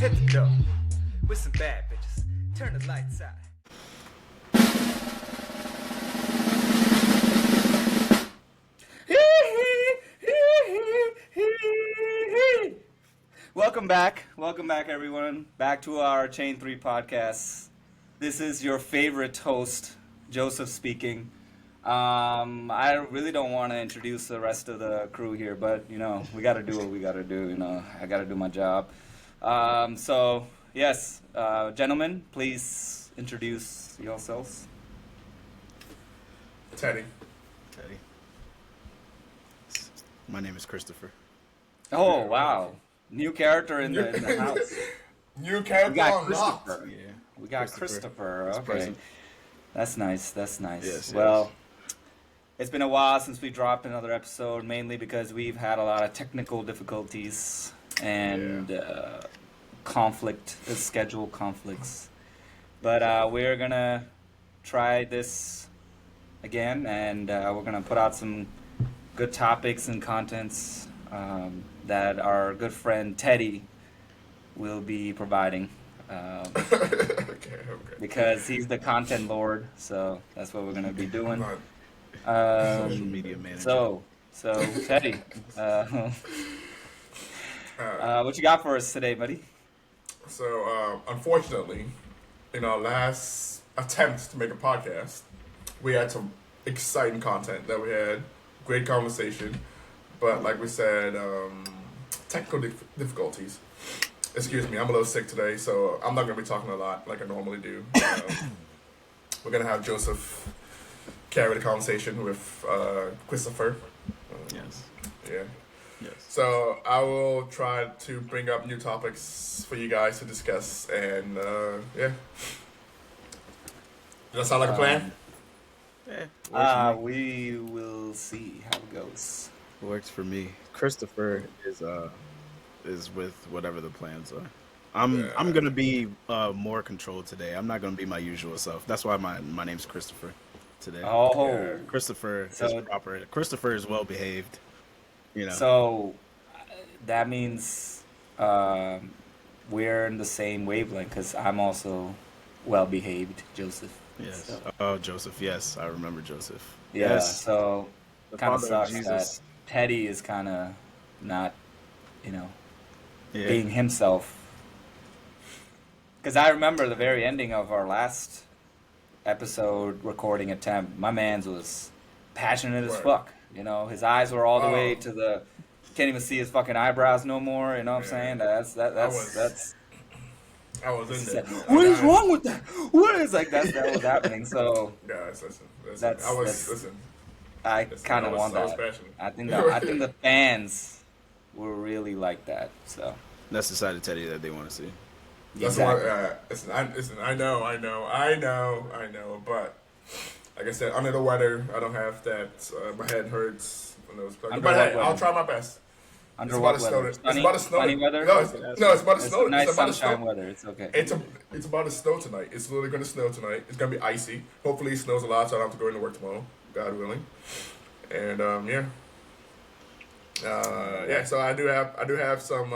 hit the door with some bad bitches. Turn the lights out. Welcome back, everyone. Back to our Chain 3 podcast. This is your favorite host, Joseph speaking. I really don't want to introduce the rest of the crew here, but we got to do what we got to do. I got to do my job. Yes, gentlemen, please introduce yourselves. Teddy. My name is Christopher. Oh wow, new character in the house. New We character got unlocked. Christopher. Yeah. We got Christopher. It's Okay, present. that's nice. That's nice. Yes, Well, it's been a while since we dropped another episode, mainly because we've had a lot of technical difficulties and schedule conflicts. But we're gonna try this again, and we're gonna put out some good topics and contents that our good friend Teddy will be providing. Okay. Because he's the content lord, so that's what we're gonna be doing. Social media manager. So Teddy, what you got for us today, buddy? So, unfortunately, in our last attempt to make a podcast, we had some exciting content that we had, great conversation, but like we said, technical difficulties. Excuse me, I'm a little sick today, so I'm not going to be talking a lot like I normally do. We're going to have Joseph carry the conversation with Christopher. Yes. Yeah. Yes. So I will try to bring up new topics for you guys to discuss, and yeah. Does that sound like a plan? Yeah. We will see how it goes. Works for me. Christopher is with whatever the plans are. I'm gonna be more controlled today. I'm not gonna be my usual self. That's why my name's Christopher today. Oh, Christopher So- is proper. Christopher is well behaved. so that means we're in the same wavelength because I'm also well behaved, Joseph. Yes. So, Oh, Joseph. Yes, I remember Joseph. yeah. Yes. So The kind of father of sucks Jesus. that Teddy is kind of not, Yeah. being himself. Because I remember the very ending of our last episode recording attempt. My man's was passionate as Right. fuck. His eyes were all the way Oh. to the. Can't even see his fucking eyebrows no more. You know what I'm saying? That's I was in there. What is wrong with that? What is that was happening? So Guys, listen. That's- I was that's- listen. I Listen, kind I of was- want I was that. passionate. I think the fans will really like that. So That's the side of Teddy that they want to see. That's exactly. what. Listen. I know. But like I said, under the weather, I don't have that. My head hurts. Under But hey, what I'll weather? try my best. Under It's what about to snow. weather? It's about to snow. Sunny weather? No, it's about to It's snow. nice It's about to sunshine snow. weather. It's okay. It's about to snow tonight. It's literally going to snow tonight. It's going to be icy. Hopefully, it snows a lot, so I don't have to go into work tomorrow, God willing. And yeah. Yeah. So I do have some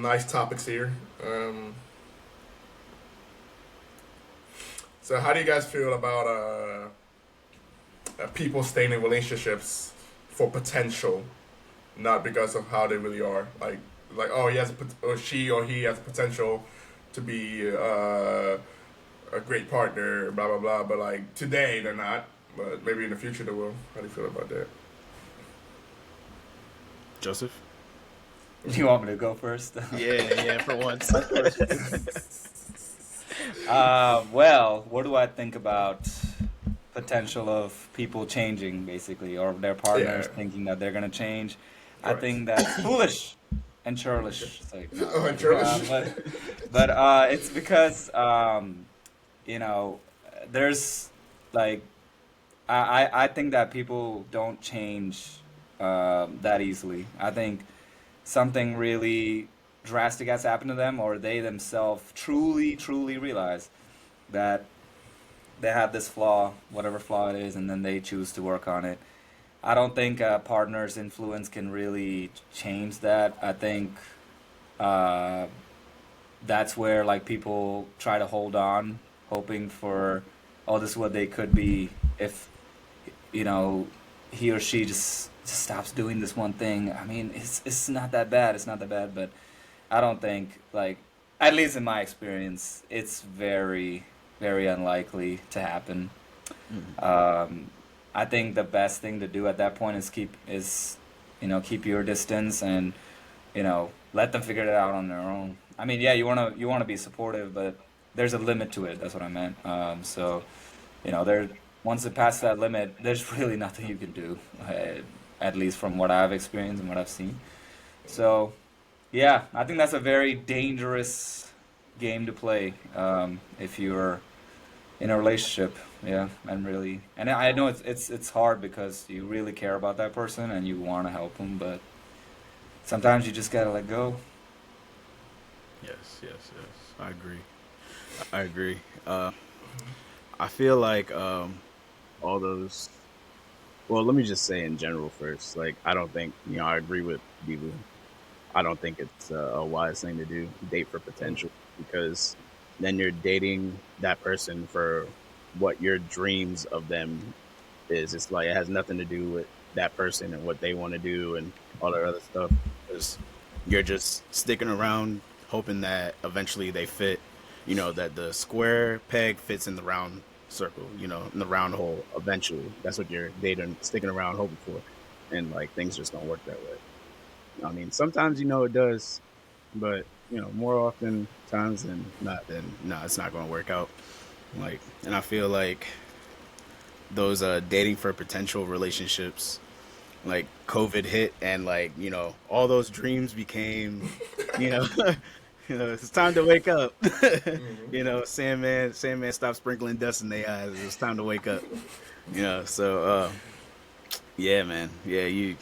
nice topics here. So how do you guys feel about people staying in relationships for potential, not because of how they really are? Like oh, she or he has potential to be a great partner, blah blah blah. But like today they're not, but maybe in the future they will. How do you feel about that? Joseph. You want me to go first? Yeah, for once. Well, what do I think about potential of people changing, basically, or their partners Yeah. thinking that they're gonna change? I Correct. think that's foolish and churlish. It's like, no. Oh, and churlish. But it's because there's like I think that people don't change that easily. I think something really drastic has happened to them, or they themselves truly realize that they have this flaw, whatever flaw it is, and then they choose to work on it. I don't think a partner's influence can really change that. I think uh, that's where like people try to hold on, hoping for, oh, this is what they could be if you know he or she just stops doing this one thing. I mean, it's not that bad. It's not that bad, but I don't think like at least in my experience, it's very unlikely to happen. Mhm. Um, I think the best thing to do at that point is keep your distance and let them figure it out on their own. I mean, yeah, you wanna be supportive, but there's a limit to it. That's what I meant. So there once it passes that limit, there's really nothing you can do. At least from what I've experienced and what I've seen. So yeah, I think that's a very dangerous game to play if you're in a relationship. Yeah, and I know it's hard because you really care about that person and you want to help them, but sometimes you just gotta let go. Yes, yes, yes. I agree. I agree. I feel like all those. Well, let me just say in general first. Like, I don't think I agree with Bibu. I don't think it's a wise thing to do. Date for potential because then you're dating that person for what your dreams of them is. It's like it has nothing to do with that person and what they want to do and all that other stuff. Because you're just sticking around hoping that eventually they fit. That the square peg fits in the round circle. In the round hole. Eventually, that's what you're dating, sticking around hoping for, and like things just don't work that way. I mean, sometimes it does, but more often times than not, then no, it's not going to work out. Like, and I feel like those dating for potential relationships, like COVID hit, and like all those dreams became, you know, it's time to wake up. Hmm. Sandman stopped sprinkling dust in their eyes. It's time to wake up. So yeah, man, yeah, you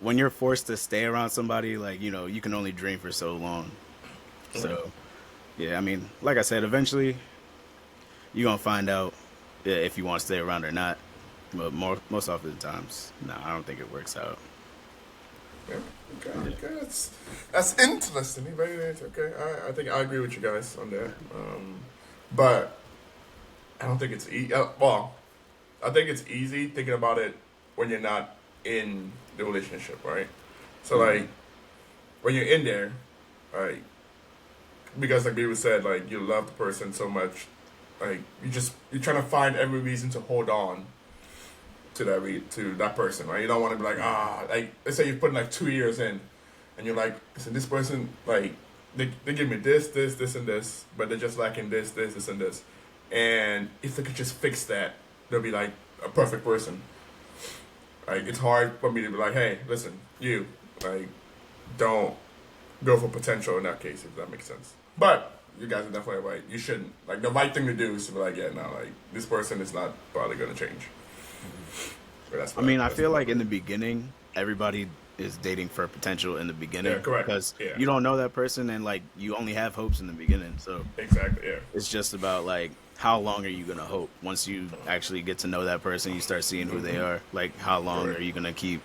when you're forced to stay around somebody, like you can only dream for so long. Correct. So yeah, I mean, like I said, eventually you're gonna find out if you want to stay around or not. But most often the times, no, I don't think it works out. Yeah. Okay. Yeah. Okay. That's interesting. Very interesting. Okay. I think I agree with you guys on that. But I don't think it's easy. Well, I think it's easy thinking about it when you're not in the relationship, right? So Hmm. like when you're in there, like because like people said, like you love the person so much, like you're trying to find every reason to hold on to to that person, right? You don't want to be like like let's say you're putting like 2 years in, and you're like, listen, this person like they give me this, and this, but they're just lacking this, and this, and if they could just fix that, they'll be like a perfect person. Like it's hard for me to be like, hey, listen, you like don't go for potential in that case, if that makes sense. But you guys are definitely right. You shouldn't. Like the right thing to do is to be like, yeah, no, like this person is not probably gonna change. But I mean, I that's feel what I like in believe. the beginning, everybody is dating for potential in the Yeah, beginning correct. because Yeah, you don't know that person and like you only have hopes in the beginning. So exactly. Yeah, it's just about like how long are you gonna hope? Once you actually get to know that person, you start seeing who they are. Like how long are correct, you gonna keep,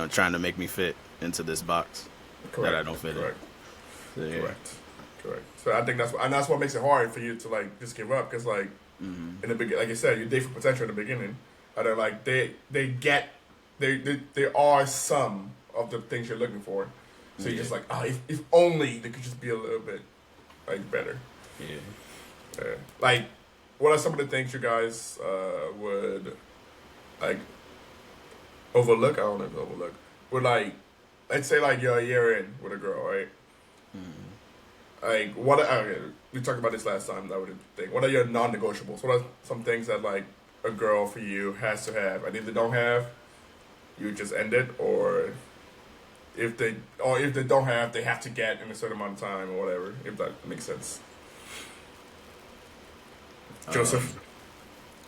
trying to make me fit into this box that I correct, don't fit in? correct, So yeah. correct, correct. So I think that's what makes it hard for you to like just give up because like Hmm. in the beginning, like you said, you date for potential in the beginning, and then like they are some of the things you're looking for. So you're Yeah. just like, if only they could just be a little bit like better. Yeah. Like, what are some of the things you guys would like overlook? I don't know if overlook. Would like, let's say like you're a year in with a girl, right? Hmm. Like, what? Okay, we talked about this last time. That would think. What are your non-negotiables? What are some things that like a girl for you has to have, and if they don't have, you just end it, or if they don't have, they have to get in a certain amount of time or whatever. If that makes sense, Joseph.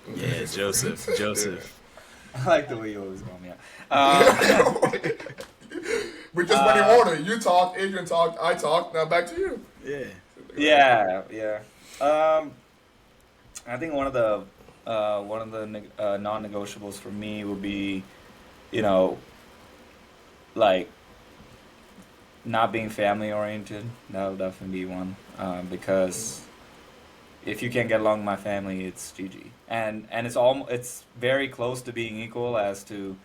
Um. Yeah. Joseph. Yeah. Joseph. I like the way you always call me out. We just went in Uh, order. You talked, Adrian talked, I talked. Now back to you. Yeah. yeah, yeah. Um, I think non-negotiables for me would be, you know, like not being family oriented. That'll definitely be one. Because if you can't get along with my family, it's GG. And it's very close to being equal as to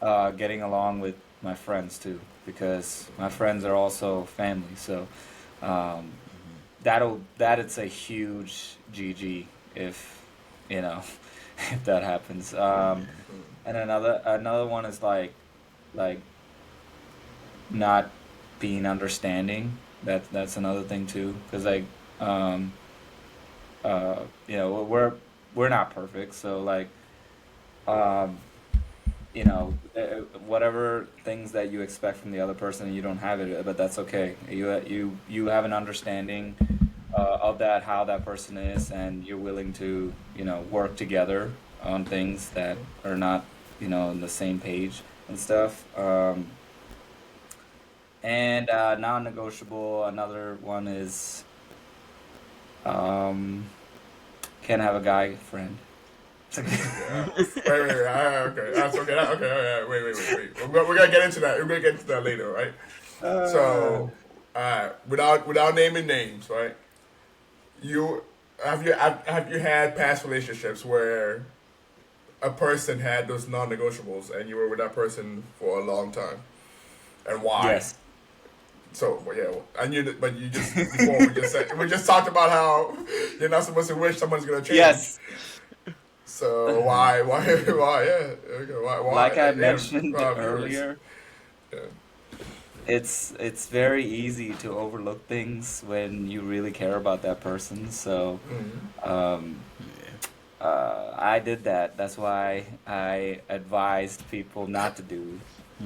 getting along with my friends too, because my friends are also family. So um, it's a huge GG if you know if that happens. And another one is like not being understanding. That's another thing too, because um, we're not perfect, so um, whatever things that you expect from the other person, you don't have it, but that's okay. You have an understanding of that, how that person is, and you're willing to work together on things that are not on the same page and stuff. And non-negotiable. Another one is um, can't have a guy friend. Okay, that's okay. Okay, wait. We're gonna get into that. We're gonna get into that later, right? So, without naming names, right? You have you had past relationships where a person had those non-negotiables and you were with that person for a long time, and why? Yes. So yeah, but you just before we just talked about how you're not supposed to wish someone's gonna change. Yes. So why yeah okay, why Like I yeah, mentioned earlier, yeah. it's very easy to overlook things when you really care about that person. So um, I did that. That's why I advised people not to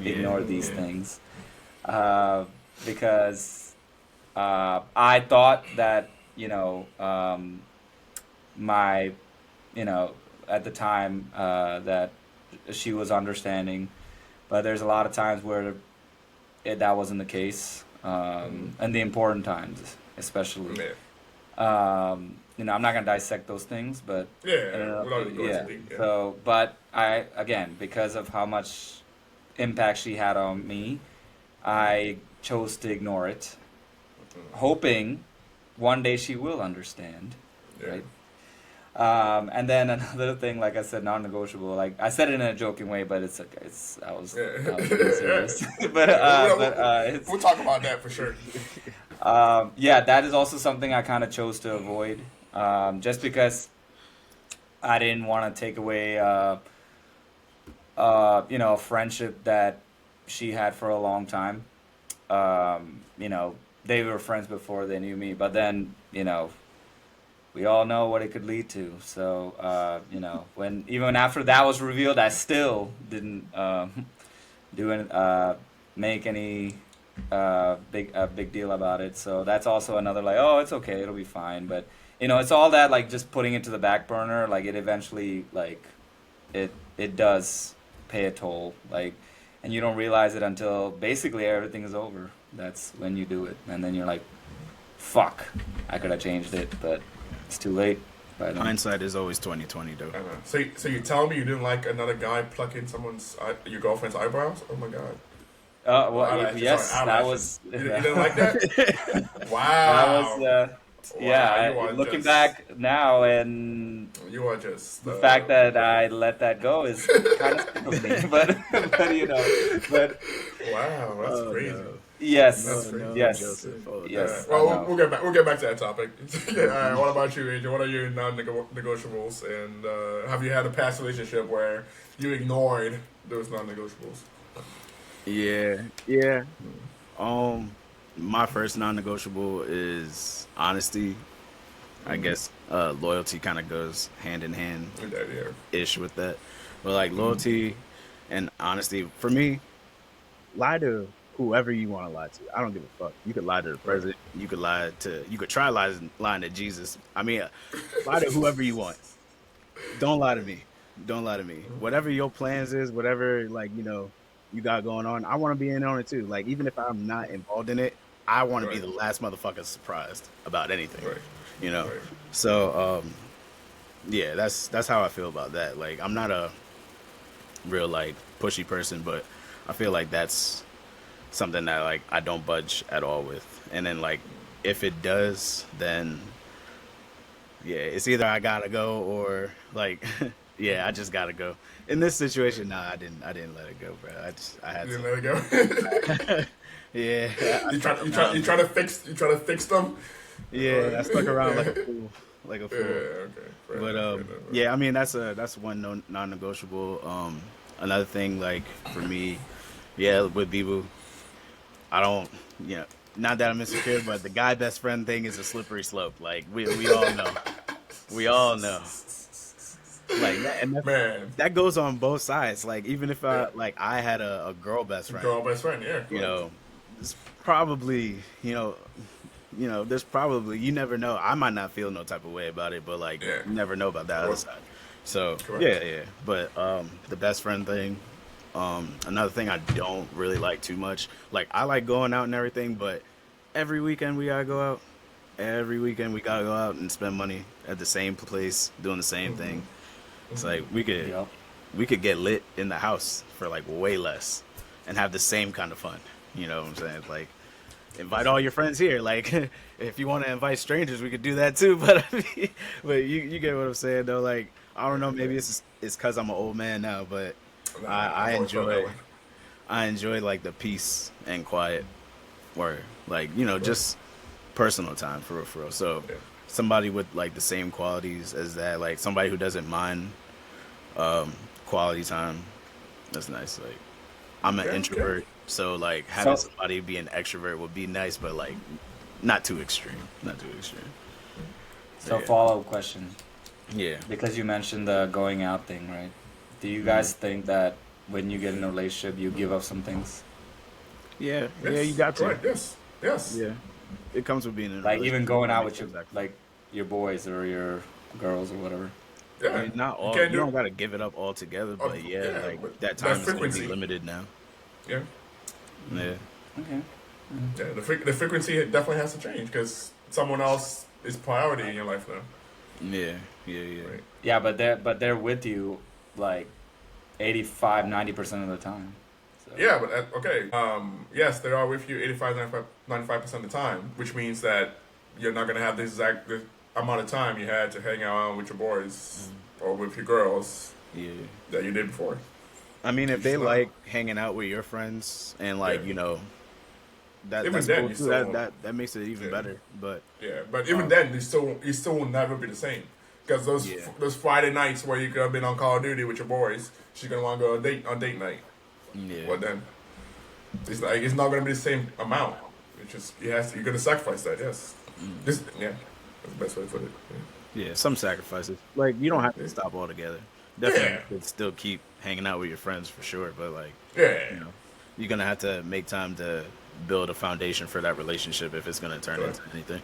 ignore these things, uh, because I thought that my at the time that she was understanding, but there's a lot of times where that wasn't the case, and the important times especially. Yeah. I'm not gonna dissect those things, but Yeah, without going yeah. too deep, yeah. So, but I again, because of how much impact she had on me, I chose to ignore it, hoping one day she will understand, Yeah. right? And then another thing, like I said, non-negotiable. Like I said it in a joking way, but it's okay. I was being serious. but We'll talk about that for sure. yeah, that is also something I kind of chose to avoid, just because I didn't want to take away, a friendship that she had for a long time. They were friends before they knew me, but then, we all know what it could lead to. So, when even after that was revealed, I still didn't make any big deal about it. So that's also another like, oh, it's okay, it'll be fine. But it's all that like just putting it to the back burner. Like it eventually it does pay a toll. Like, and you don't realize it until basically everything is over. That's when you do it, and then you're like, fuck, I could have changed it, but it's too late. But, Hindsight is always 2020, though. So you telling me you didn't like another guy plucking your girlfriend's eyebrows? Oh my god. Eyelashes, yes, sorry, that eyelashes. was You didn't like that? that Wow. was yeah. Wow, Looking back now, and you are just the fact that I let that go is kind of sick of me. But wow, that's Oh, crazy. no. yes, That's Oh, crazy. no, yes, Joseph. Oh, yes. Well, I know. we'll get back. We'll get back to that topic. Yeah. All right, what about you, Adrian? What are your non-negotiables? And have you had a past relationship where you ignored those non-negotiables? Yeah. My first non-negotiable is honesty. I guess loyalty kind of goes hand in hand Yeah. ish with that. But like loyalty and honesty, for me, lie to whoever you want to lie to. I don't give a fuck. You could lie to the president. You could try lying to Jesus. I mean, lie to whoever you want. Don't lie to me. Don't lie to me. Whatever your plans is, whatever you got going on, I want to be in on it too. Like even if I'm not involved in it, I want to be Right. the last motherfucker surprised about anything. Right. You know. Right. So yeah, that's how I feel about that. Like I'm not a real like pushy person, but I feel like that's something that like I don't budge at all with. And then like if it does, then yeah, it's either I gotta go or like yeah, I just gotta go. In this situation, nah, I didn't let it go, bro. I had You to. didn't let it go. Yeah, I stuck You around. try to fix them. Yeah, I stuck around like a Yeah. fool, like a Yeah. fool. Okay. Fair But enough, fair enough. yeah, I mean that's one non-negotiable. Another thing like for me, yeah, with Bibu, I don't, you know, not that I'm insecure, but the guy best friend thing is a slippery slope. Like we all know, we all know. Like that, and Man, that goes on both sides. Like even if yeah. I had a girl best friend, Girl best friend. Yeah. you Correct. know, it's probably there's probably you never know. I might not feel no type of way about it, but like Yeah. you never know about that other Well, side. So correct. yeah. But the best friend thing, another thing I don't really like too much. Like I like going out and everything, but every weekend we gotta go out. Every weekend we gotta go out and spend money at the same place, doing the same thing. It's like Yep. we could get lit in the house for like way less and have the same kind of fun. You know what I'm saying? Like invite all your friends here. Like if you want to invite strangers, we could do that too. But but you get what I'm saying though. Like I don't know, maybe it's because I'm an old man now, but Nah, I I've always felt that enjoy way. I enjoy like the peace and quiet, or like just personal time for real, for real. So Yeah. somebody with like the same qualities as that, like somebody who doesn't mind quality time, that's nice. Like I'm an Okay, introvert, so like having So somebody be an extrovert would be nice, but like not too extreme, not too extreme. so Yeah, follow-up question. yeah, Because you mentioned the going out thing, right? Do you guys think that when you get in a relationship, you give up some things? yeah, yeah. Yes. You got to. Correct. Yes. Yes. Yeah, it comes with being in a Like even relationship. going You out make with some your sacrifices. like your boys or your girls or whatever. I Yeah. mean, not You all. can't You do. don't gotta give it up altogether, Oh, but yeah, yeah. like But that that time is gonna be frequency. limited now. Yeah. Yeah, Okay. Yeah. The frequency definitely has to change because someone else is priority in your life now. yeah. Right. Yeah, but they're with you like 85-90% of the time. So Yeah, but okay. Yes, they are with you 85, 95% of the time, which means that you're not gonna have the amount of time you had to hang out with your boys or with your girls Yeah. that you did before. I mean, You if they just not. like hanging out with your friends and like Yeah. Even that's then, cool you too. still That won't. that makes it even Yeah. better. But Yeah, but even um, then, you still will never be the same. Because yeah, those Friday nights where you could have been on Call of Duty with your boys, she's gonna want to go on date night. yeah, Well then, it's not gonna be the same amount. It's just you're gonna sacrifice that. Yes. This yeah, that's the best way to put it. yeah. Some sacrifices. Like you don't have to Yeah. stop altogether. Yeah. Definitely could still keep hanging out with your friends for sure. But like Yeah. you're gonna have to make time to build a foundation for that relationship if it's gonna turn Correct. into anything.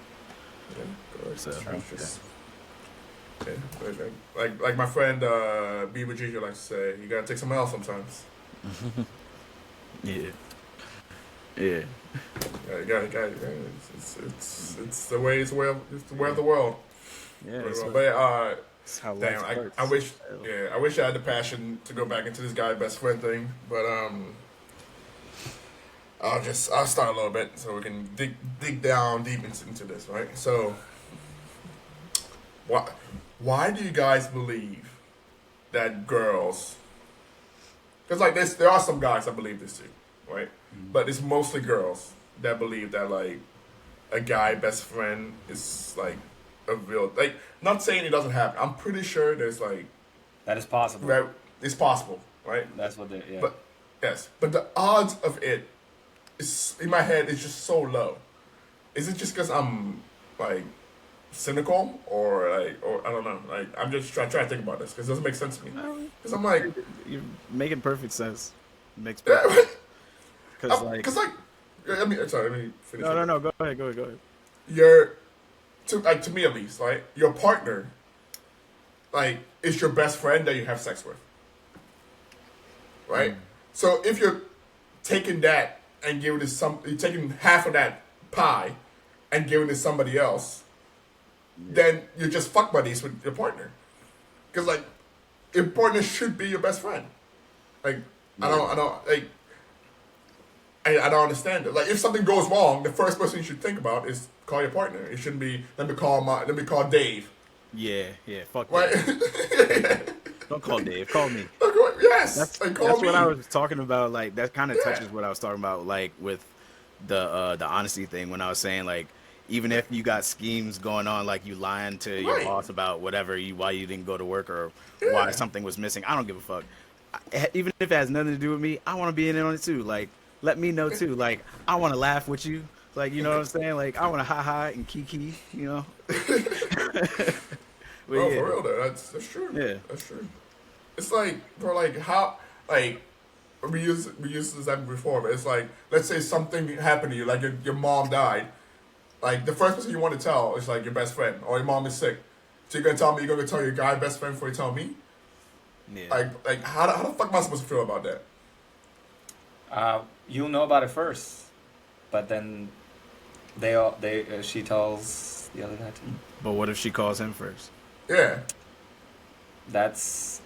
Yeah, correct. So It's yeah. just- yeah, like my friend Bieber Gigi likes to say, you gotta take some L sometimes. Yeah. Yeah. Yeah, you gotta. It's the way it's the way of the world. Yeah. But It's how damn, life works. I wish I wish I had the passion to go back into this guy best friend thing, but I'll start a little bit so we can dig down deep into this, right? So why do you guys believe that girls? Because like this, there are some guys that believe this too, right? But it's mostly girls that believe that like a guy best friend is like a real like. Not saying it doesn't happen. I'm pretty sure there's like that is possible. that it's possible, right? That's what they yeah. But yes, but the odds of it is in my head is just so low. Is it just because I'm like cynical or I don't know? Like I'm just trying to think about this because it doesn't make sense to me. Because I'm like, You're making perfect sense. Makes yeah, perfect because like because like, I mean, sorry, let me finish. no. Go ahead. You're to me at least, right? Your partner, like, is your best friend that you have sex with, right? So if you're taking that and giving it you're taking half of that pie and giving it to somebody else, then you're just fuck buddies with your partner, because like your partner should be your best friend. Like I don't like I don't understand it. Like if something goes wrong, the first person you should think about is call your partner. It shouldn't be let me call Dave. Yeah, fuck Right? that. Don't call Dave. Call me. Yes, and call That's me. what I was talking about. Like that kind of touches what I was talking about. Like with the honesty thing when I was saying like even if you got schemes going on, like you lying to your Right. boss about whatever why you didn't go to work or Yeah. why something was missing, I don't give a fuck. Even if it has nothing to do with me, I want to be in it on it too. Like let me know too. Like I want to laugh with you. Like you know what I'm saying. Like I want to ha and kiki. You know. But Bro, yeah. for real though, that's true. Yeah. That's true. It's like, bro, like how, like we used this example before, but it's like, let's say something happened to you, like your mom died, like the first person you want to tell is like your best friend, or your mom is sick. So you're gonna tell me you're gonna tell your guy best friend before you tell me? Yeah. Like how the fuck am I supposed to feel about that? You'll know about it first, but then she tells the other guy too. But what if she calls him first? Yeah. That's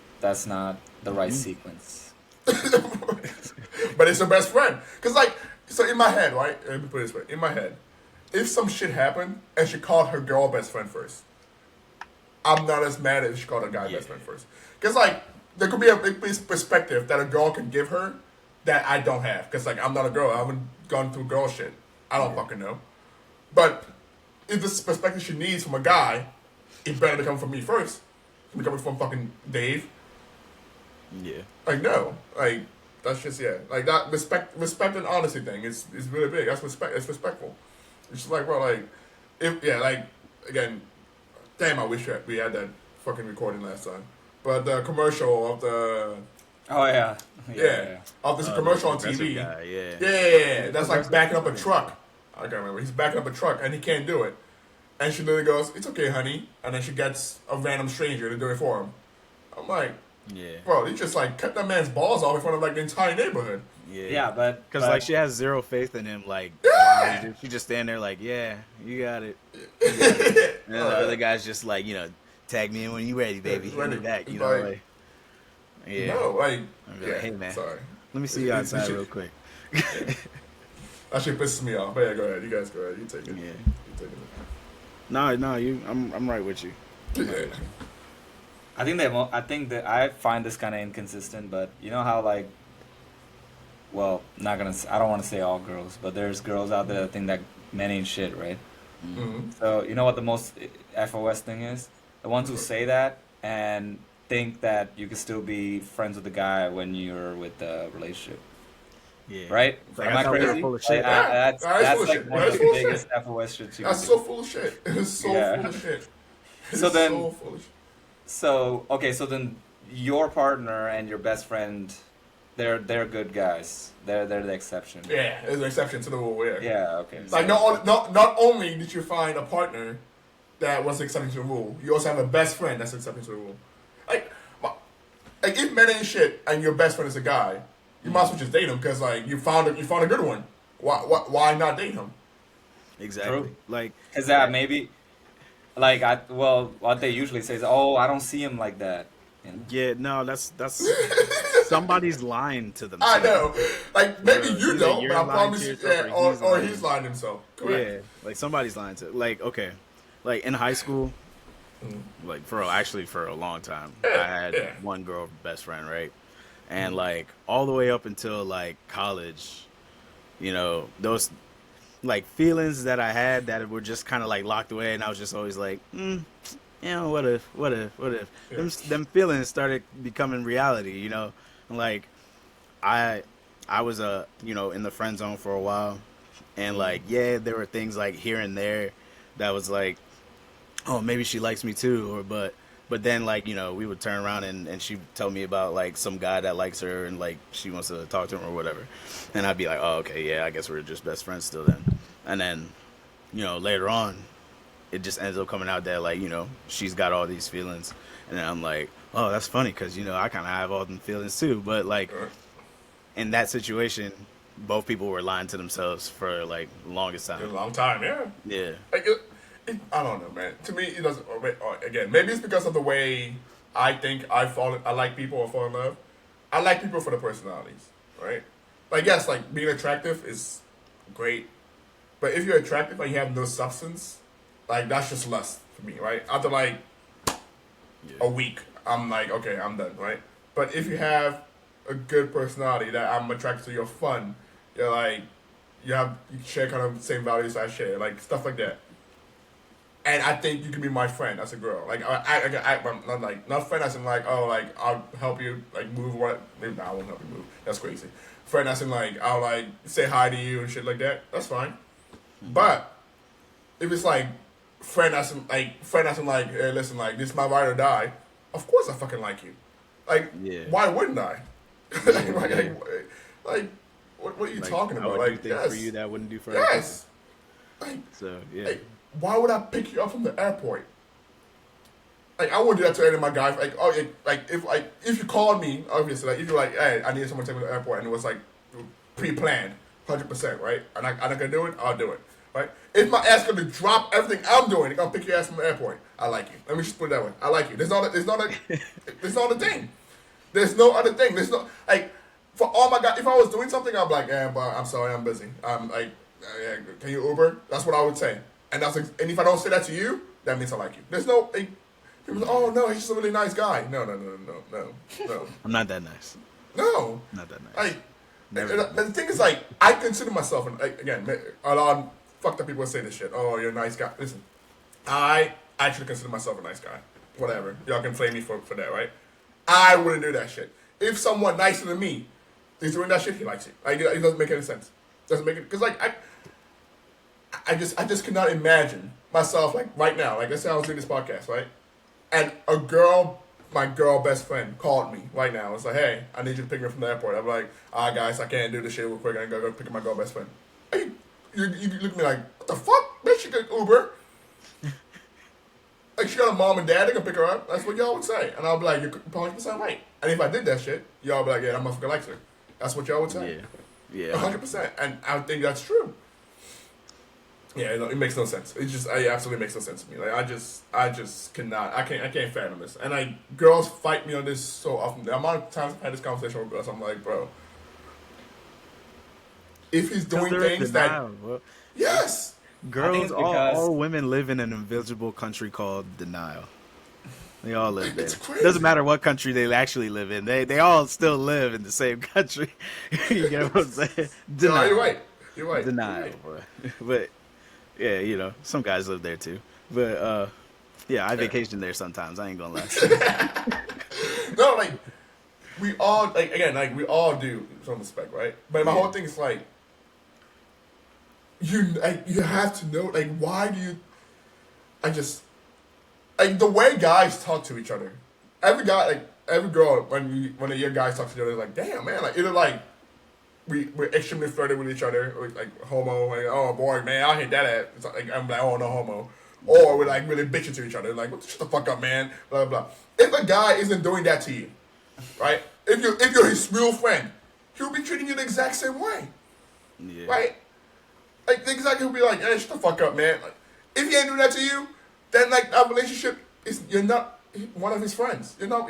not the right sequence. But it's her best friend. Cause like, so in my head, right? Let me put it this way. In my head, if some shit happened and she called her girl best friend first, I'm not as mad as if she called her guy best friend first. Cause like, there could be a big perspective that a girl can give her that I don't have. Cause like, I'm not a girl. I haven't gone through girl shit. I don't fucking know. But if this perspective she needs from a guy, it better be coming from me first. It be coming from fucking Dave. Yeah. Like no, like that's just like that respect and honesty thing is really big. That's respect. It's respectful. It's just like bro, like if like again, damn, I wish we had that fucking recording last time. But the commercial of the Oh yeah. of this commercial on Progressive TV. guy, yeah. Yeah, that's like backing up a truck. I can't remember. He's backing up a truck and he can't do it. And she literally goes, "It's okay, honey," and then she gets a random stranger to do it for him. I'm like, Yeah. bro, you just like cut that man's balls off in front of like the entire neighborhood. Yeah, but Because like she has zero faith in him. Like she just stand there like, yeah, you got it. And then the other guy's just like, tag me in when you ready, baby. Yeah, ready. Like that, It's know. like- Like, yeah. No, like, I'd be like, hey man, sorry. let me see you outside real quick. That shit pisses me off. But yeah, go ahead. You guys go ahead. You take it. Yeah. You take it. No, I'm right with you. Yeah. I think that I find this kind of inconsistent, but you know how like, well, I don't want to say all girls, but there's girls out there that think that men ain't shit, right? Mm-hmm. So you know what the most FOS thing is? The ones who say that and think that you can still be friends with the guy when you're with the relationship, Yeah. right? Like, Am I I thought we were crazy? full of shit. That's That is full of like shit. one That of is the full of biggest FOS shit you That's can so do. full of shit. It's so Yeah. full of shit. So It's then- so full of shit. So then your partner and your best friend, they're good guys. They're the exception. Yeah, there's an exception to the rule. Yeah. Yeah. Okay. Like not only did you find a partner that was accepting to the rule, you also have a best friend that's accepting to the rule. Like if men ain't shit and your best friend is a guy, you might as well just date him because like you found a good one. Why not date him? Exactly. True. Like, Is that maybe, like what they usually say is, oh, I don't see him like that. You know? yeah, no, that's somebody's lying to themselves. I know. Like maybe Bro, you either don't, you're but I lying promise to you, yourself yeah, or or he's he's lying. lying to himself. Correct. Yeah, like somebody's lying to. Like, okay, like in high school, like for a long time, I had Yeah. one girl best friend, right? And like all the way up until like college, those like feelings that I had that were just kind of like locked away, and I was just always like, what if? Yeah. Them feelings started becoming reality, And, like I was in the friend zone for a while, and like there were things like here and there that was like, oh, maybe she likes me too, but then like we would turn around and she'd tell me about like some guy that likes her and like she wants to talk to him or whatever, and I'd be like, oh, okay, yeah, I guess we're just best friends still then. And then later on it just ends up coming out that like she's got all these feelings, and then I'm like, oh, that's funny because I kind of have all them feelings too, but like in that situation both people were lying to themselves for like the longest In a time. long time, yeah. Yeah. Like, I don't know, man. To me, it doesn't. Again, maybe it's because of the way I think I like people or fall in love. I like people for the personalities, right? like yes, like being attractive is great, but if you're attractive and you have no substance, like that's just lust for me, right? After like a week, I'm like, okay, I'm done, right? But if you have a good personality that I'm attracted to, you're fun, you're like, you share kind of the same values I share, like stuff like that. And I think you can be my friend as a girl. Like I'm not like not friend as in like oh like I'll help you like move what maybe I won't help you move. That's crazy. Friend as in like I'll like say hi to you and shit like that. That's fine. But if it's like friend as in like hey, listen like this is my ride or die. Of course I fucking like you. Like Yeah. why wouldn't I? Like what are you Like, talking I about? would Like do things yes, for you that I wouldn't do for other yes. Like people. So yeah. like, why would I pick you up from the airport? Like, I wouldn't do that to any of my guys. Like, if you called me, obviously, like, if you're like, hey, I need someone to take me to the airport, and it was like pre-planned, 100%, right? And I'm not gonna do it, I'll do it, right? If my ass gonna drop everything I'm doing, and gonna pick your ass from the airport, I like you. Let me just put it that way. I like you. There's no other thing. There's no other thing. There's no like for all my guys. If I was doing something, I'm like, yeah, but I'm sorry, I'm busy. I'm like, yeah, can you Uber? That's what I would say. And and if I don't say that to you, that means I like you. There's no like, people say, oh no, he's just a really nice guy. No. I'm not that nice. No. Not that nice. Like, Never. and the thing is, like, I consider myself, and like, again, a lot of fucked up people say this shit. Oh, you're a nice guy. Listen, I actually consider myself a nice guy. Whatever. Y'all can flame me for that, right? I wouldn't do that shit. If someone nicer than me is doing that shit, he likes it. Like, it doesn't make any sense. Doesn't make it, because, like, I just cannot imagine myself, like, right now. Like, let's say I was doing this podcast, right? And a girl, my girl best friend, called me right now. It's like, hey, I need you to pick me up from the airport. I'm like, guys, I can't do this shit real quick. I gotta go pick up my girl best friend. Hey, you look at me like, what the fuck? Bitch, she could Uber. Like, she got a mom and dad, they can pick her up. That's what y'all would say. And I'll be like, you're 100% right. And if I did that shit, y'all be like, yeah, that motherfucker likes her. That's what y'all would say. Yeah. 100%. And I think that's true. Yeah, it makes no sense. It absolutely makes no sense to me. Like, I just cannot, I can't fathom this. And like, girls fight me on this so often. The amount of times I've had this conversation with girls, I'm like, bro, if he's doing things that, yes. Girls, it's because- all women live in an invisible country called denial. They all live there. It's crazy. Doesn't matter what country they actually live in. They all still live in the same country. You get what I'm saying? Denial. No, you're right. Denial, You're right. but yeah, you know, some guys live there too. But yeah, I vacation there sometimes. I ain't gonna lie. No, like, we all, like, again, like, we all do some respect, right? But my whole thing is like, you have to know, like, why do you, like, the way guys talk to each other, every guy, like, every girl, when your guys talk to each other, like, damn, man, like, either, like, we're extremely flirty with each other, or, like, homo, like, oh, boy, man, I hate that at, it's like, I'm like, oh, no homo, or we're, like, really bitching to each other, like, shut the fuck up, man, blah, blah, blah. If a guy isn't doing that to you, right, if you're his real friend, he'll be treating you the exact same way, Yeah. right? Like, exactly, he'll be like, hey, shut the fuck up, man. Like, if he ain't doing that to you, then, like, our relationship you're not one of his friends. You're not.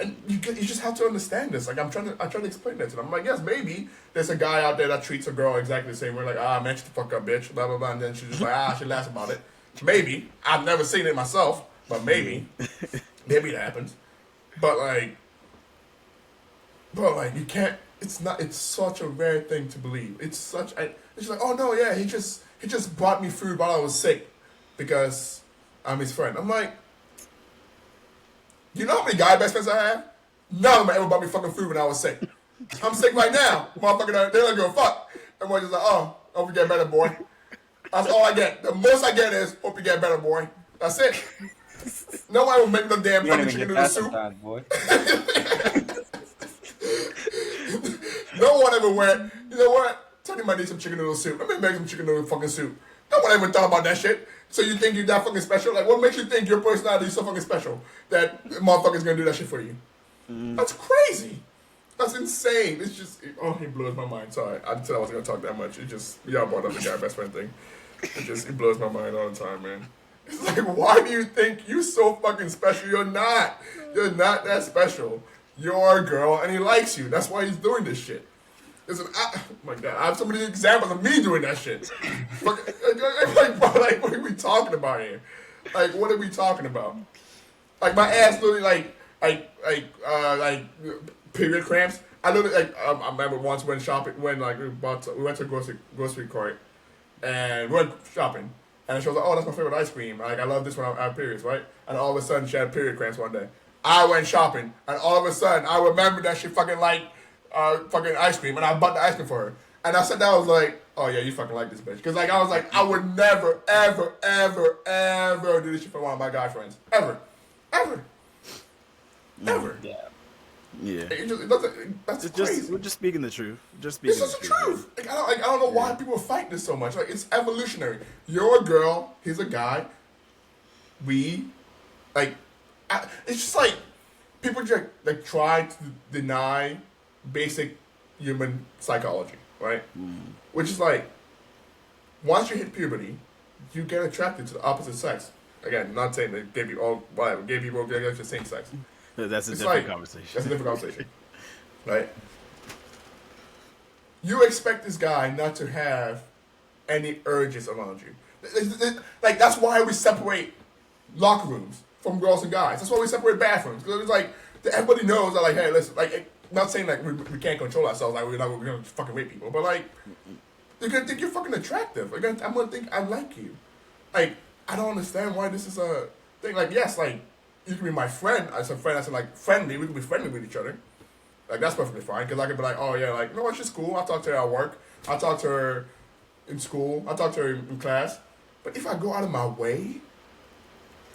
And you just have to understand this. Like, I try to explain that to them. I'm like, yes, maybe there's a guy out there that treats a girl exactly the same way. Like, man, shut the fuck up, bitch, blah, blah, blah. And then she's just like, she laughs about it. Maybe. I've never seen it myself, but maybe. Maybe it happens. But, like, you can't, it's such a rare thing to believe. It's like, oh no, yeah, he just brought me food while I was sick because I'm his friend. I'm like, you know how many guy best friends I have? None of them ever bought me fucking food when I was sick. I'm sick right now. Motherfucker, they don't give a fuck. And we're just like, oh, hope you get better, boy. That's all I get. The most I get is, hope you get better, boy. That's it. No one will make no damn You don't fucking even chicken get noodle that soup. sometimes, boy. No one ever went, you know what? Tell him I need some chicken noodle soup. Let me make some chicken noodle fucking soup. No one ever thought about that shit. So you think you're that fucking special? Like, what makes you think your personality is so fucking special that motherfucker's gonna do that shit for you? That's crazy. That's insane. It's just, it blows my mind. Sorry, I said I wasn't gonna talk that much. Y'all brought up the guy best friend thing. It blows my mind all the time, man. It's like, why do you think you're so fucking special? You're not. You're not that special. You're a girl and he likes you. That's why he's doing this shit. Listen, oh my God, I have so many examples of me doing that shit. Like, bro, like, what are we talking about here? Like, what are we talking about? Like, my ass literally, like period cramps. I literally, like, I remember once when shopping, when, like, we went to a grocery cart, and we went shopping, and she was like, oh, that's my favorite ice cream. Like, I love this when I have periods, right? And all of a sudden, she had period cramps one day. I went shopping, and all of a sudden, I remembered that she fucking liked fucking ice cream, and I bought the ice cream for her. And I said that, I was like, oh yeah, you fucking like this bitch. Because, like, I was like, I would never, ever, ever, ever do this shit for one of my guy friends. Ever. Ever. Ever. Yeah. Yeah. That's It's crazy. just we're just speaking the truth. Just speaking It's the just the truth. truth. Like, I don't know why people fight this so much. Like, it's evolutionary. You're a girl. He's a guy. It's just like people just like try to deny basic human psychology, right? Which is like once you hit puberty, you get attracted to the opposite sex. Again, not saying that gay people, whatever, gay people get attracted to the same sex. That's a It's different like- conversation. That's a different conversation, right? You expect this guy not to have any urges around you. Like, that's why we separate locker rooms from girls and guys. That's why we separate bathrooms. Because it's like, everybody knows that, like, hey, listen, like, not saying like we can't control ourselves, like, we're gonna fucking rape people, but like, you're gonna think you're fucking attractive. I'm gonna think I like you. Like, I don't understand why this is a thing. Like, yes, like, you can be my friend. As a friend, I said, like, friendly. We can be friendly with each other. Like, that's perfectly fine. Because I can be like, oh, yeah, like, you know what, she's cool. I talk to her at work. I talk to her in school. I talk to her in class. But if I go out of my way,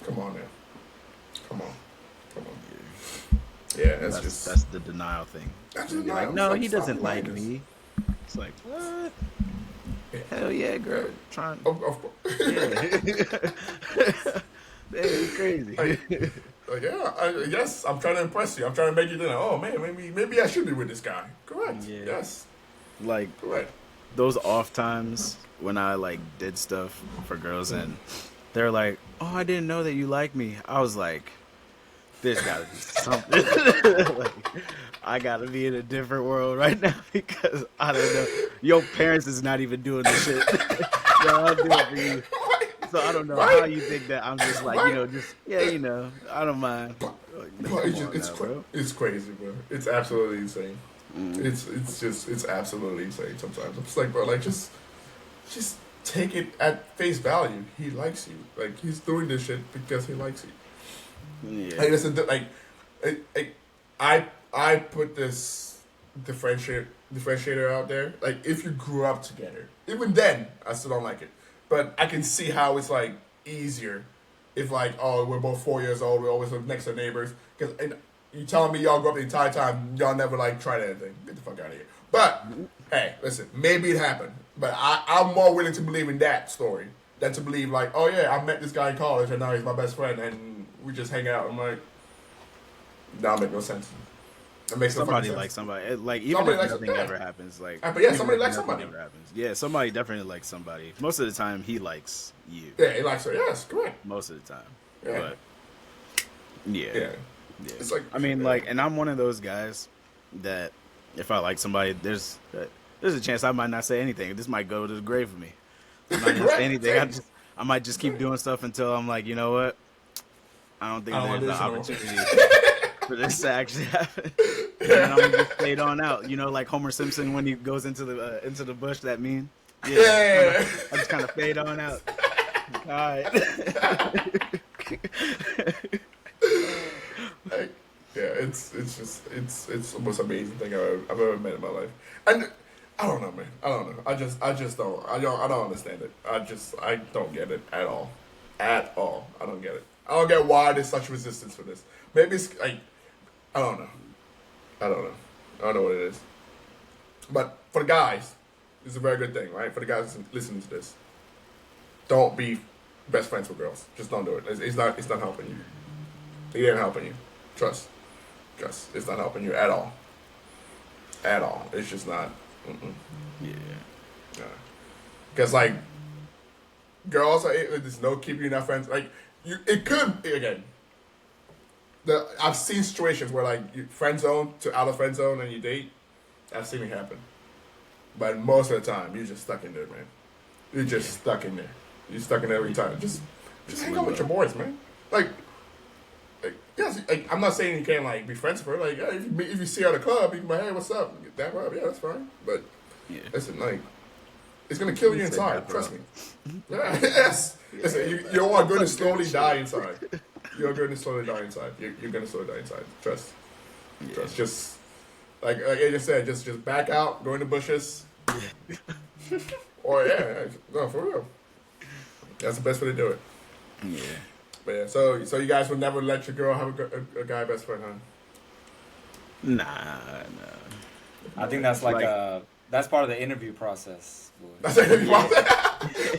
come on now. Come on. Yeah, That's the denial thing. That's You're denial. like, no, It's he like, doesn't stop like lying. me. It's like, what? Yeah. Hell yeah, girl. Trying. Of course. Yeah. It's crazy. Like, yeah, yes, I'm trying to impress you. I'm trying to make you think, oh, man, maybe I should be with this guy. Correct. Yeah. Yes. Like Correct. those off times when I like did stuff for girls and they're like, "Oh, I didn't know that you like me." I was like, "There's gotta be something." Like, I gotta be in a different world right now because I don't know. Your parents is not even doing the shit. So I'll do it for you. So I don't know Right. how you think that I'm just like, I don't mind. Like, Bro, come it's, on just, now, bro. it's crazy, bro. It's absolutely insane. It's absolutely insane sometimes. I'm just like, bro, like, just take it at face value. He likes you. Like, he's doing this shit because he likes you. Yeah. Like, listen, I put this differentiator out there. Like, if you grew up together, even then, I still don't like it. But I can see how it's like easier if like, oh, we're both 4 years old, we always live next to neighbors. Because you telling me y'all grew up the entire time, y'all never like tried anything. Get the fuck out of here. But hey, listen, maybe it happened. But I'm more willing to believe in that story than to believe like, oh yeah, I met this guy in college and now he's my best friend and we just hang out. I'm like, that make no sense. That makes no Somebody fucking likes sense. somebody. Like even Somebody if likes- nothing yeah. ever happens, like But yeah, even somebody if likes nothing somebody. ever happens. Yeah, somebody definitely likes somebody. Most of the time, he likes you. Yeah, he likes her. Yes, correct. Most of the time. Yeah. But yeah, Yeah. yeah. It's like, I mean, yeah. like, and I'm one of those guys that if I like somebody, there's a chance I might not say anything. This might go to the grave for me. I might not Right, say anything. same. I might just keep doing stuff until I'm like, you know what? I don't think I don't there's an want this opportunity for this to actually happen. And then I'm gonna just fade on out. You know, like Homer Simpson when he goes into the bush. That meme. Yeah. I just kind of fade on out. All right. Like, yeah, it's the most amazing thing I've ever met in my life. And I don't know, man. I don't know. I just don't. I don't understand it. I don't get it at all. At all. I don't get it. I don't get why there's such resistance for this. Maybe it's like, I don't know. I don't know what it is. But for the guys, it's a very good thing, right? For the guys listening to this, don't be best friends with girls. Just don't do it. It's not helping you. It ain't helping you. Trust. It's not helping you at all. At all. It's just not. Yeah. Because like, girls are. There's no keeping you not friends. Like it could again. I've seen situations where like you friend zone to out of friend zone and you date. I've seen it happen. But most of the time, you're just stuck in there, man. You're just stuck in there. You're stuck in there every time. Just hang out with your boys, man. Like yes, like, I'm not saying you can't like be friends with her. Like, yeah, if you see her at a club, you can be like, hey, what's up? Get that up, yeah, that's fine. But Yeah. listen, like, it's gonna kill you You said inside. that, Trust bro. me. Yeah, yes. Listen, you are going to slowly die inside. You're going to slowly die inside. You're going to slowly die inside. Trust. Trust. Just like I just said, just back out, go in the bushes. Or yeah, no, for real. That's the best way to do it. Yeah. But yeah, so you guys would never let your girl have a guy best friend, huh? Nah. I think that's like a that's part of the interview process. That's like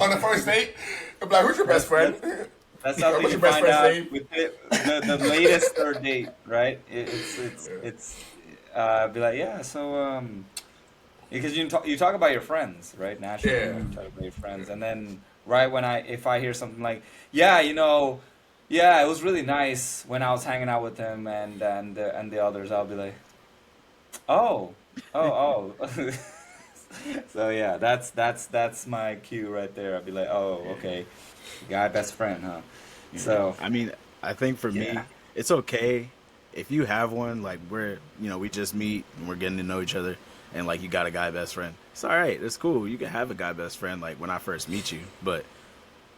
on the first date. I'm like, who's your best friend? That's something What's you your best find friend's out name? with the latest third date, right? Be like, yeah, so because you talk about your friends, right? Naturally, Yeah. you talk about your friends, and then right when if I hear something like, yeah, yeah, it was really nice when I was hanging out with him and the others, I'll be like, oh. So yeah, that's my cue right there. I'll be like, oh, okay, guy best friend, huh? So I mean, I think for me, Yeah. it's okay if you have one. Like we just meet and we're getting to know each other, and like you got a guy best friend. It's all right. It's cool. You can have a guy best friend like when I first meet you, but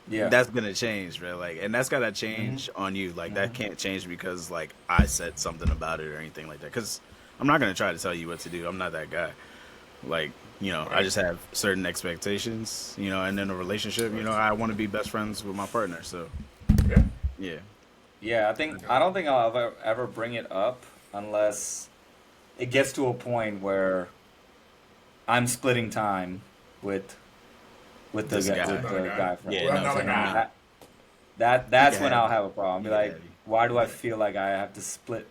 yeah, that's gonna change, right? Like, and that's gotta change on you. Like that can't change because like I said something about it or anything like that. Because I'm not gonna try to tell you what to do. I'm not that guy. Like, I just have certain expectations, and in a relationship, I want to be best friends with my partner. So, Yeah. yeah. yeah. I don't think I'll ever bring it up unless it gets to a point where I'm splitting time with the This guy. with the guy friend. Yeah, Well, no, another for guy. me. That's You when can I'll have have a problem. Be You can like, have it. why do I feel like I have to split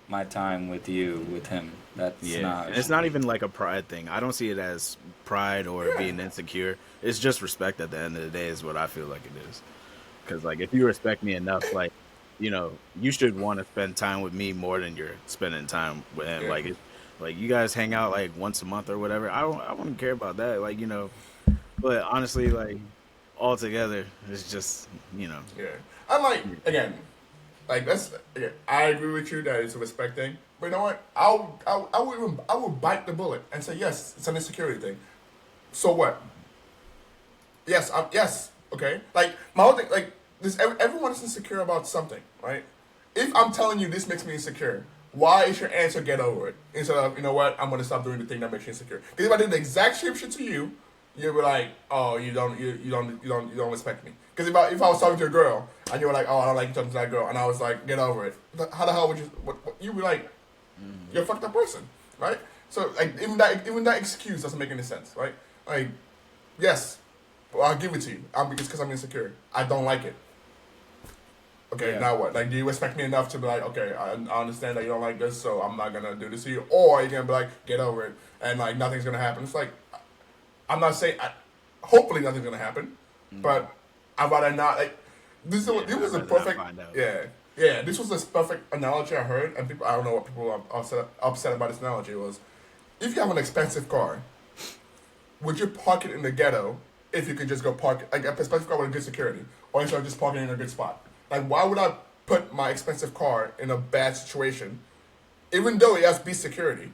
my time with him? That's Yeah, not. and it's not even like a pride thing. I don't see it as pride or being insecure. It's just respect at the end of the day is what I feel like it is. Because like if you respect me enough, like you should want to spend time with me more than you're spending time with him. Yeah. Like you guys hang out like once a month or whatever. I wouldn't care about that. Like but honestly, like altogether, it's just Yeah. I'm like, again, like I agree with you that it's a respect thing. But you know what? I would bite the bullet and say yes, it's an insecurity thing. So what? Yes, yes, okay. Like my whole thing, like this, everyone is insecure about something, right? If I'm telling you this makes me insecure, why is your answer get over it instead of you know what? I'm gonna stop doing the thing that makes you insecure. Because if I did the exact same shit to you, you'd be like, oh, you don't respect me. Because if I was talking to a girl and you were like, oh, I don't like you talking to that girl, and I was like, get over it. How the hell would you? What you'd be like, you're a fucked up person, right? So like even that excuse doesn't make any sense, right? Like, yes, well, I'll give it to you. Because I'm insecure. I don't like it. Okay, Yeah. now what? Like, do you respect me enough to be like, okay, I understand that you don't like this, so I'm not gonna do this to you, or you're gonna be like, get over it, and like nothing's gonna happen. It's like, I'm not saying. Hopefully, nothing's gonna happen, but I'd rather not. Like, this was I'd a rather not perfect. find out. Yeah. This was a perfect analogy I heard, and people. I don't know what people are upset about this analogy was. If you have an expensive car, would you park it in the ghetto if you could just go park like a expensive car with a good security, or instead of just parking it in a good spot? Like, why would I put my expensive car in a bad situation, even though it has beast security,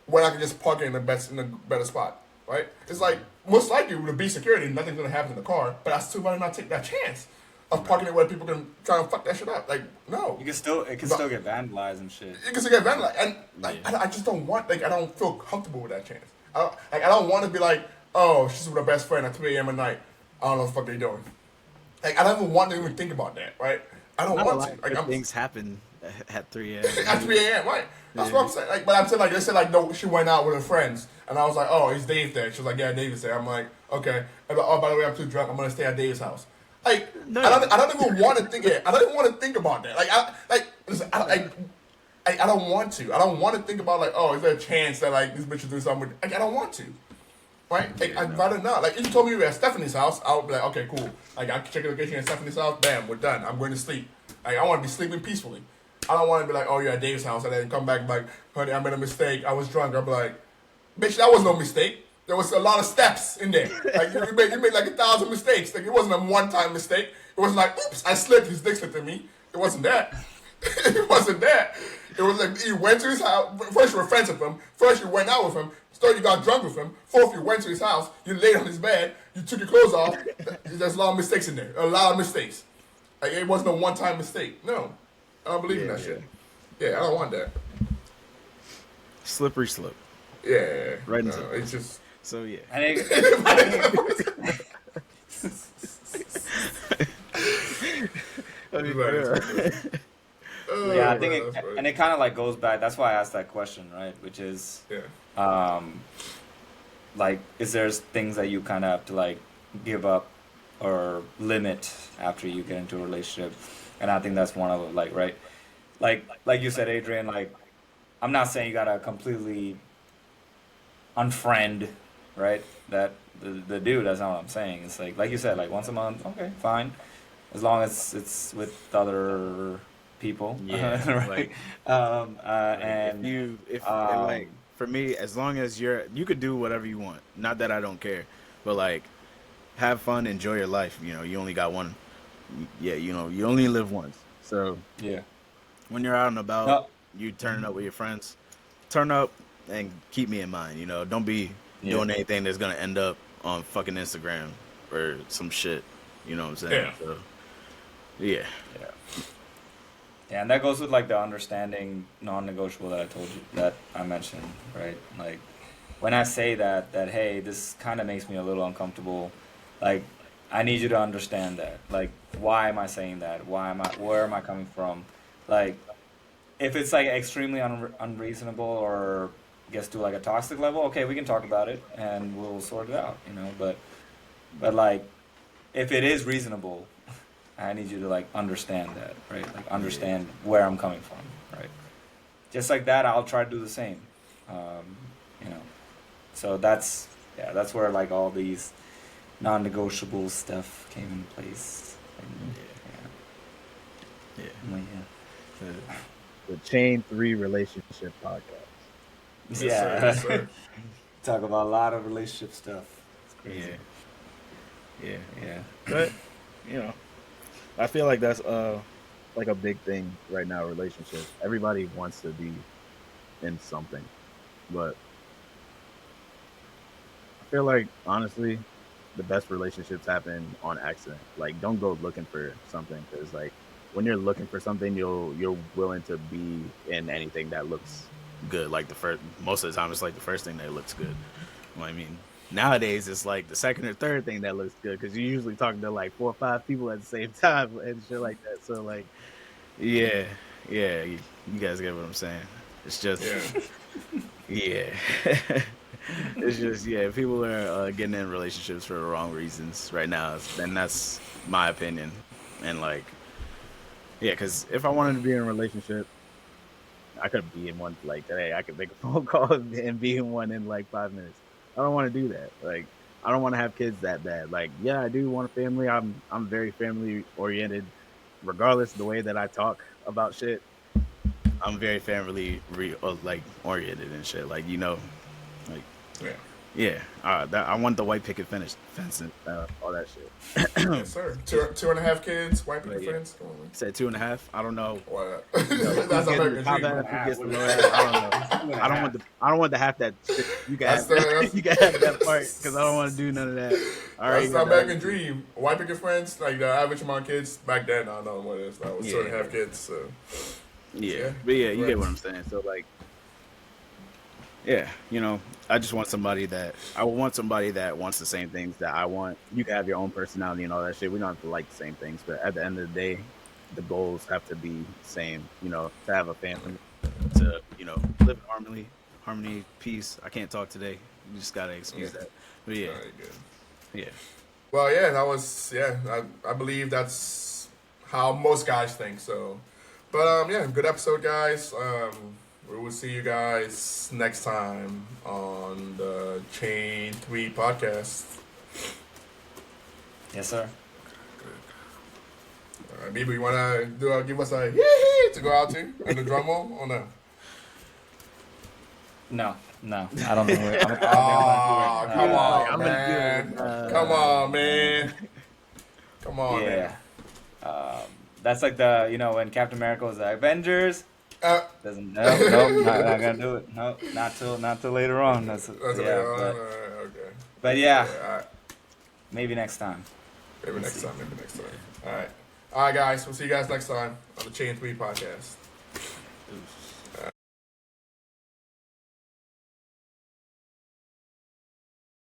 when I can just park it in a better spot, right? It's like most likely with a beast security, nothing's gonna happen in the car, but I still rather not take that chance of parking it where people can try and fuck that shit up. Like, no. It can still get vandalized and shit. You can still get vandalized, and like I just don't want I don't feel comfortable with that chance. I don't want to be like, oh, she's with her best friend at 3 a.m. at night. I don't know what the fuck they doing. Like I don't even want to even think about that, right? I don't Not a want lot to. of Like good I'm things happen at 3 a.m. at 3 a.m. Right? That's what I'm saying. Like, but I'm saying like they said like no, she went out with her friends, and I was like, oh, is Dave there? She was like, yeah, Dave is there. I'm like, okay. And like, oh, by the way, I'm too drunk. I'm gonna stay at Dave's house. Like No. I don't even want to think it. I don't even want to think about that. Listen, I don't want to. I don't want to think about like, oh, is there a chance that like this bitch is doing something? Like, I don't want to. Right? Like, I'd rather not. Like, if you told me we were at Stephanie's house, I would be like, okay, cool. Like, I can check the location at Stephanie's house. Bam, we're done. I'm going to sleep. Like, I want to be sleeping peacefully. I don't want to be like, oh, you're at Dave's house, and then come back like, honey, I made a mistake. I was drunk. I'll be like, bitch, that was no mistake. there was a lot of steps in there. Like you made like 1,000 mistakes. Like it wasn't a one-time mistake. It wasn't like, oops, I slipped. His dick slipped in me. It wasn't that. It wasn't that. It was like you went to his house. First, you were friends with him. First, you went out with him. Third, you got drunk with him. Fourth, you went to his house. You laid on his bed. You took your clothes off. There's a lot of mistakes in there. A lot of mistakes. Like it wasn't a one-time mistake. No, I don't believe in that shit. Yeah, I don't want that. Slippery slope. Yeah, Right no, into it's just. So yeah. And it, I mean, Right. yeah, I think that's right. and it kind of like goes back. That's why I asked that question, right? Which is, Yeah. like, is there things that you kind of have to like give up or limit after you get into a relationship? And I think that's one of them, like, right? Like you said, Adrian, like, I'm not saying you gotta completely unfriend, right? That the dude, that's not what I'm saying. It's like you said, like once a month, okay, fine. As long as it's with other people, Yeah, right? like- And if um, like for me, as long as you could do whatever you want. Not that I don't care, but like have fun, enjoy your life. You know, you only got one. Yeah, you know, you only live once. So yeah, when you're out and about, No. you turning up with your friends, turn up and keep me in mind. You know, don't be Yeah. doing anything that's gonna end up on fucking Instagram or some shit. You know what I'm saying? Yeah. So, yeah. yeah, and that goes with like the understanding non-negotiable that I told you that I mentioned, right? Like when I say that hey, this kind of makes me a little uncomfortable, like I need you to understand that. Like why am I saying that? Where am I coming from? Like if it's like extremely unreasonable or gets to like a toxic level, okay, we can talk about it and we'll sort it out, you know. But like if it is reasonable, I need you to like understand that, right? Like understand where I'm coming from, right? Just like that, I'll try to do the same, you know. So that's where like all these non-negotiable stuff came in place. And, Yeah. Like, The Chain 3 Relationship Podcast. Yes, yeah. sir, yes, sir. Talk about a lot of relationship stuff. It's crazy. Yeah. Yeah. But, you know, I feel like that's like a big thing right now, relationships. Everybody wants to be in something. But I feel like, honestly, the best relationships happen on accident. Like, don't go looking for something, because, like, when you're looking for something, you're willing to be in anything that looks Good. Like most of the time, it's like the first thing that looks good. Well, I mean, nowadays it's like the second or third thing that looks good, because you're usually talking to like 4 or 5 people at the same time and shit like that. So like, yeah, you guys get what I'm saying. It's just, Yeah. it's just, people are getting in relationships for the wrong reasons right now, and that's my opinion. And like, because if I wanted to be in a relationship, I could be in one like today. I could make a phone call and be in one in like 5 minutes. I don't want to do that. Like, I don't want to have kids that bad. Like, yeah, I do want a family. I'm very family oriented, regardless of the way that I talk about shit. I'm very family like oriented and shit. Like, you know, like, Yeah. I want the white picket fence and All that shit. Yes, sir. Two and a half kids, white people Yeah. friends. Come on, man. said 2.5. I don't know. What? That's American Top dream. half, who gets the low half, I don't know. I don't want the half that shit. You can That's have, the- you can have that part, because I don't want to do none of that. I already That's the got that. American dream. White picket friends, like the average amount of kids back then. I don't know what it is. That was Yeah. 2.5 kids. So. Yeah, but yeah, you get what I'm Friends. saying. So like, yeah, you know, I just want somebody that wants the same things that I want. You can have your own personality and all that shit. We don't have to like the same things, but at the end of the day, the goals have to be the same. You know, to have a family, to, you know, live in harmony, peace. I can't talk today. You just gotta excuse that. But yeah, Very good. yeah, Well, yeah, that was I believe that's how most guys think. So, but yeah, good episode, guys. We will see you guys next time on the Chain 3 podcast. Yes, sir. All right, Bibi, you wanna give us a yee to go out to and the drum roll or no? No. No, I don't think we're. I don't think Oh, I'm come gonna on, I'm gonna do it. man. Come on, man. Come do on, it. man. Yeah. That's like the when Captain America was like Avengers. Uh, Doesn't nope, not gonna do it. Nope, not till later on. That's that's yeah, later on. but Okay. but yeah, Yeah, all right. maybe next time. Maybe We'll next see. time. Maybe next time. All right. All right, guys. We'll see you guys next time on the Change We podcast.